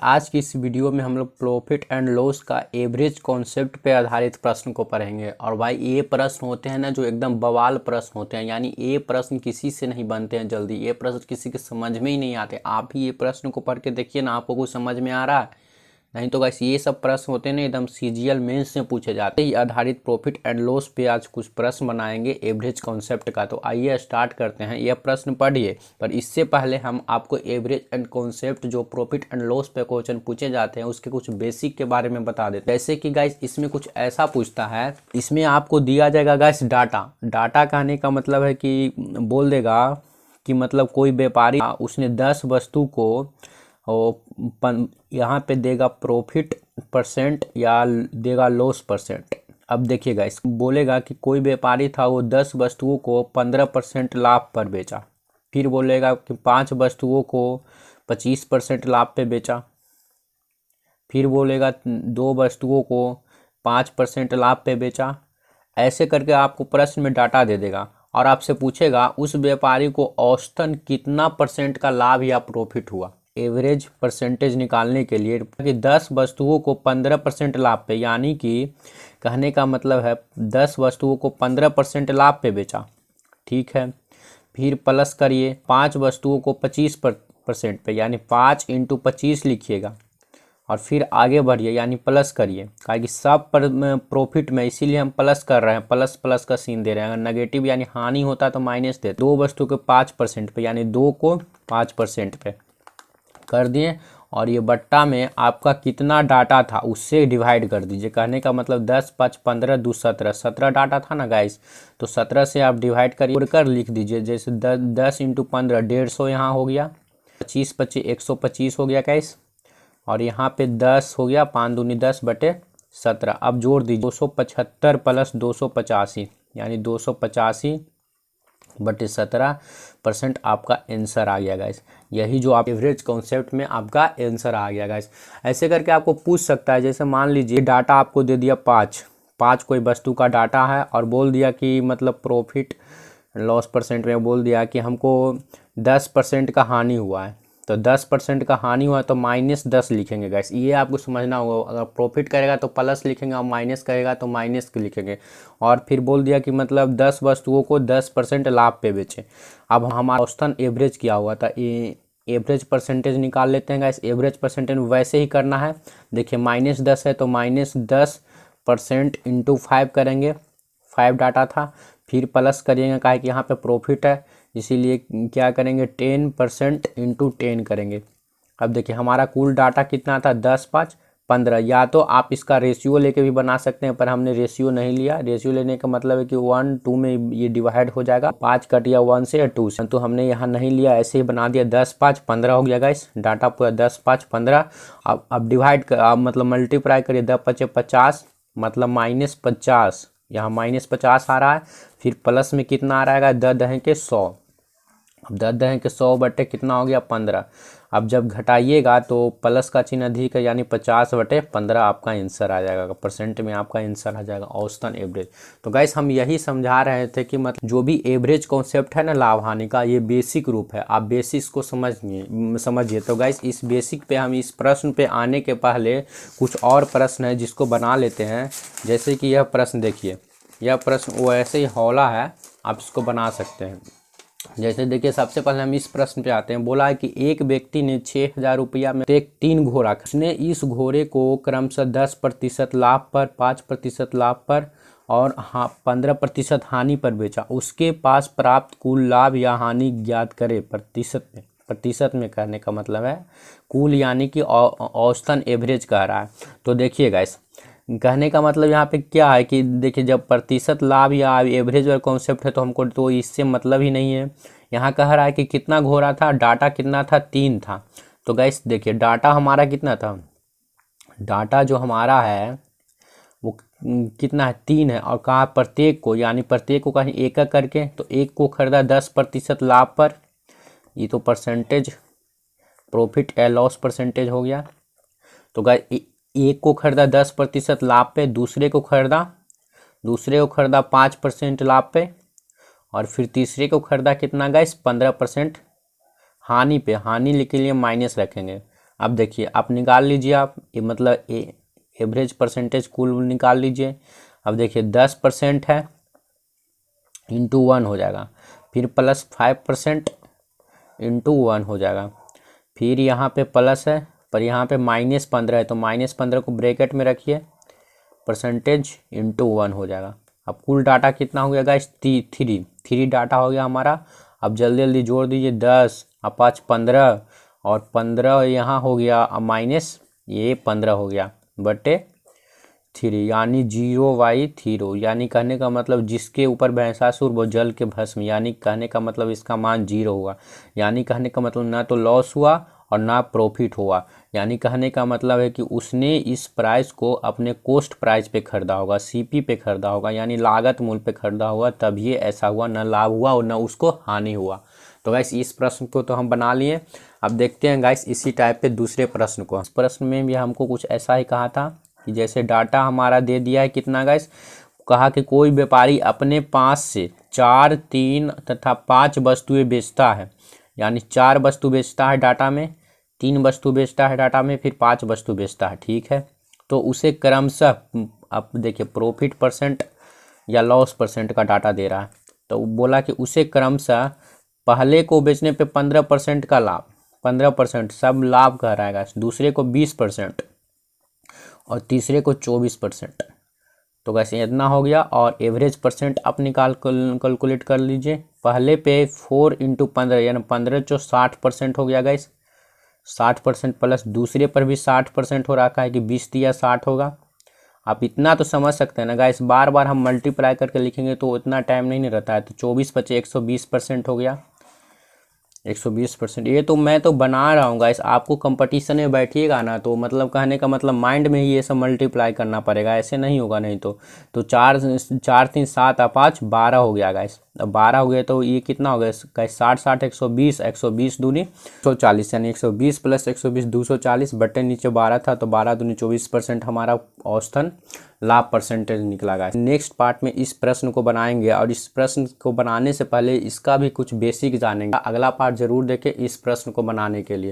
आज की इस वीडियो में हम लोग प्रॉफिट एंड लॉस का एवरेज कॉन्सेप्ट पे आधारित प्रश्न को पढ़ेंगे। और भाई ये प्रश्न होते हैं ना जो एकदम बवाल प्रश्न होते हैं, यानी ये प्रश्न किसी से नहीं बनते हैं जल्दी, ये प्रश्न किसी के समझ में ही नहीं आते। आप ही ये प्रश्न को पढ़ के देखिए ना, आपको कुछ समझ में आ रहा है? नहीं तो गाइस ये सब प्रश्न होते हैं ना एकदम सीजीएल मेंस में पूछे जाते हैं। आधारित प्रॉफिट एंड लॉस पे आज कुछ प्रश्न बनाएंगे एवरेज कॉन्सेप्ट का। तो आइए स्टार्ट करते हैं। यह प्रश्न पढ़िए, पर इससे पहले हम आपको एवरेज एंड कॉन्सेप्ट जो प्रॉफिट एंड लॉस पे क्वेश्चन पूछे जाते हैं उसके कुछ बेसिक के बारे में बता देते हैं। जैसे कि गाइस इसमें कुछ ऐसा पूछता है, इसमें आपको दिया जाएगा गाइस डाटा कहने का मतलब है कि बोल देगा कि मतलब कोई व्यापारी उसने 10 वस्तु को और यहाँ पे देगा प्रॉफिट परसेंट या देगा लॉस परसेंट। अब देखिएगा, इस बोलेगा कि कोई व्यापारी था वो 10 वस्तुओं को 15% लाभ पर बेचा, फिर बोलेगा कि 5 वस्तुओं को 25% लाभ पे बेचा, फिर बोलेगा 2 वस्तुओं को 5% लाभ पे बेचा। ऐसे करके आपको प्रश्न में डाटा दे देगा और आपसे पूछेगा उस व्यापारी को औसतन कितना परसेंट का लाभ या प्रॉफिट हुआ। एवरेज परसेंटेज निकालने के लिए कि 10 वस्तुओं को 15% लाभ पे, यानी कि कहने का मतलब है 10 वस्तुओं को 15% लाभ पे बेचा, ठीक है। फिर प्लस करिए 5 वस्तुओं को 25% पे, यानी 5 × 25 लिखिएगा और फिर आगे बढ़िए यानी प्लस करिए, कि सब पर प्रॉफिट में, इसीलिए हम प्लस कर रहे हैं, प्लस प्लस का सीन दे रहे हैं। अगर नेगेटिव यानी हानि होता तो माइनस दे। 2 वस्तु के 5% पे, यानी 2 को 5% पे कर दिए और ये बट्टा में आपका कितना डाटा था उससे डिवाइड कर दीजिए। कहने का मतलब 10 × 5 = 15, 2 17, 17 डाटा था ना गाइस, तो 17 से आप डिवाइड कर लिख दीजिए। जैसे 10 × 15 150 यहाँ हो गया, 25 × 25 125 हो गया गाइस, और यहाँ पे 10 हो गया, 5 दूनी 10/17। अब जोड़ दीजिए 275 + 285, यानी 285/17% आपका आंसर आ गया गाइस। यही जो आप एवरेज कॉन्सेप्ट में आपका आंसर आ गया गाइस। ऐसे करके आपको पूछ सकता है, जैसे मान लीजिए डाटा आपको दे दिया 5 कोई वस्तु का डाटा है और बोल दिया कि मतलब प्रॉफिट लॉस परसेंट में बोल दिया कि हमको 10% का हानि हुआ है, तो 10% का हानि हुआ तो -10 लिखेंगे गाइस। ये आपको समझना होगा, अगर प्रॉफिट करेगा तो प्लस लिखेंगे और माइनस करेगा तो माइनस लिखेंगे। और फिर बोल दिया कि मतलब 10 वस्तुओं को 10% लाभ पे बेचे। अब हमारा औसतन एवरेज किया हुआ था, ये एवरेज परसेंटेज निकाल लेते हैं गाइस। एवरेज परसेंटेज वैसे ही करना है, देखिए -10 है तो -10% × 5 करेंगे, 5 डाटा था, फिर प्लस करिएगा काहे कि यहाँ पे प्रॉफिट है, इसीलिए क्या करेंगे 10% × 10 करेंगे। अब देखिए हमारा कुल डाटा कितना था 10 × 5 = 15। या तो आप इसका रेशियो लेके भी बना सकते हैं, पर हमने रेशियो नहीं लिया। रेशियो लेने का मतलब है कि 1 2 में ये डिवाइड हो जाएगा, 5 कट गया 1 से या 2 से, तो हमने यहाँ नहीं लिया, ऐसे ही बना दिया। 10 × 5 = 15 हो गया गाइस, डाटा पूरा 10 × 5 = 15। अब डिवाइड कर मतलब मल्टीप्लाई करिए, 10 × 5 = 50, मतलब -50, यहाँ -50 आ रहा है। फिर प्लस में कितना आ रहा है 10 × 100, अब 10 × 100 बटे कितना हो गया 15। अब जब घटाइएगा तो प्लस का चिन्ह अधिक है, यानी 50/15 आपका आंसर आ जाएगा, परसेंट में आपका आंसर आ जाएगा औसतन एवरेज। तो गाइस हम यही समझा रहे थे कि मतलब जो भी एवरेज कॉन्सेप्ट है ना लाभ हानि का, ये बेसिक रूप है, आप बेसिक्स को समझिए। तो गाइस इस बेसिक पे हम इस प्रश्न पे आने के पहले कुछ और प्रश्न है जिसको बना लेते हैं। जैसे कि यह प्रश्न देखिए, यह प्रश्न वो ऐसे ही हौला है, आप इसको बना सकते हैं। जैसे देखिए सबसे पहले हम इस प्रश्न पे आते हैं। बोला है कि एक व्यक्ति ने 6000 रुपया में 3 घोड़ा, उसने इस घोड़े को क्रमशः 10% लाभ पर, 5% लाभ पर और 15% हानि पर बेचा। उसके पास प्राप्त कुल लाभ या हानि ज्ञात करे प्रतिशत में कहने का मतलब है कुल, यानी कि औसतन एवरेज कह रहा है। तो देखिएगा इस कहने का मतलब यहाँ पे क्या है कि देखिए जब प्रतिशत लाभ या एवरेज वाला कॉन्सेप्ट है तो हमको तो इससे मतलब ही नहीं है। यहाँ कह रहा है कि कितना घोड़ा था, डाटा कितना था 3 था। तो गाइस देखिए डाटा हमारा कितना था, डाटा जो हमारा है वो कितना है 3 है, और कहा प्रत्येक को, यानी प्रत्येक को कहीं एक करके, तो एक को खरीदा 10% लाभ पर, ये तो परसेंटेज प्रॉफिट या लॉस परसेंटेज हो गया। तो गाइस एक को खरीदा 10% लाभ पे, दूसरे को खरीदा 5% लाभ पे, और फिर तीसरे को खरीदा कितना गाइस 15% हानि पे। हानि के लिए माइनस रखेंगे, अब देखिए आप निकाल लीजिए, आप ये मतलब एवरेज परसेंटेज कुल निकाल लीजिए। अब देखिए 10% है इंटू 1 हो जाएगा, फिर प्लस 5% इंटू 1 हो जाएगा, फिर यहाँ पे प्लस है पर यहाँ पे -15 है तो -15 को ब्रैकेट में रखिए, परसेंटेज इंटू 1 हो जाएगा। अब कुल डाटा कितना हो गया गाइस, 3 डाटा हो गया हमारा। अब जल्दी जल्दी जोड़ दीजिए, 10 और 5 15, और 15 यहाँ हो गया, अब माइनस ये 15 हो गया बटे 3, यानी 0/0, यानी कहने का मतलब जिसके ऊपर भैंसासुर वो जल के भस्म, यानी कहने का मतलब इसका मान 0 हुआ। यानी कहने का मतलब ना तो लॉस हुआ और ना प्रॉफिट हुआ। यानी कहने का मतलब है कि उसने इस प्राइस को अपने कॉस्ट प्राइस पे खरीदा होगा, सीपी पे खरीदा होगा, यानी लागत मूल्य पे खरीदा होगा, तभी ऐसा हुआ, ना लाभ हुआ और ना उसको हानि हुआ। तो गाइस इस प्रश्न को तो हम बना लिए। अब देखते हैं गाइस इसी टाइप पे दूसरे प्रश्न को। इस प्रश्न में भी हमको कुछ ऐसा ही कहा था कि जैसे डाटा हमारा दे दिया है कितना गाइस, कहा कि कोई व्यापारी अपने 5 से 4, 3 तथा 5 वस्तुएं बेचता है, यानी 4 वस्तु बेचता है डाटा में, 3 वस्तु बेचता है डाटा में, फिर 5 वस्तु बेचता है, ठीक है। तो उसे क्रमशः, अब देखिए प्रॉफिट परसेंट या लॉस परसेंट का डाटा दे रहा है, तो बोला कि उसे क्रमशः पहले को बेचने पे 15% का लाभ, 15% सब लाभ कह रहा है, दूसरे को 20% और तीसरे को 24%। तो वैसे इतना हो गया। और एवरेज परसेंट आप कैलकुलेट कर लीजिए। पहले पे 4 × 15 यानी 15 जो 60% हो गया गाइस, 60% प्लस दूसरे पर भी 60% हो रखा है कि 20 दिया 60 होगा। आप इतना तो समझ सकते हैं ना गाइस, बार बार हम मल्टीप्लाई करके लिखेंगे तो इतना टाइम नहीं रहता है। तो 24 बचे 120% हो गया, 120%। ये तो मैं तो बना रहा हूँ गाइस, आपको कंपटीशन में बैठिएगा ना तो मतलब कहने का मतलब माइंड में ही ये सब मल्टीप्लाई करना पड़ेगा, ऐसे नहीं होगा नहीं तो। 4 4 3 7 और 5 12 हो गया गाइस। अब 12 हो गया तो ये कितना हो गया गाइस, 60 60 120, 120 दूनी 140, यानी 120 प्लस 120 240 बटे नीचे 12 था तो 12 दूनी 24% हमारा औसतन लाभ परसेंटेज निकला गाइस। नेक्स्ट पार्ट में इस प्रश्न को बनाएंगे और इस प्रश्न को बनाने से पहले इसका भी कुछ बेसिक जानेंगे। अगला पार्ट जरूर देखें इस प्रश्न को बनाने के लिए।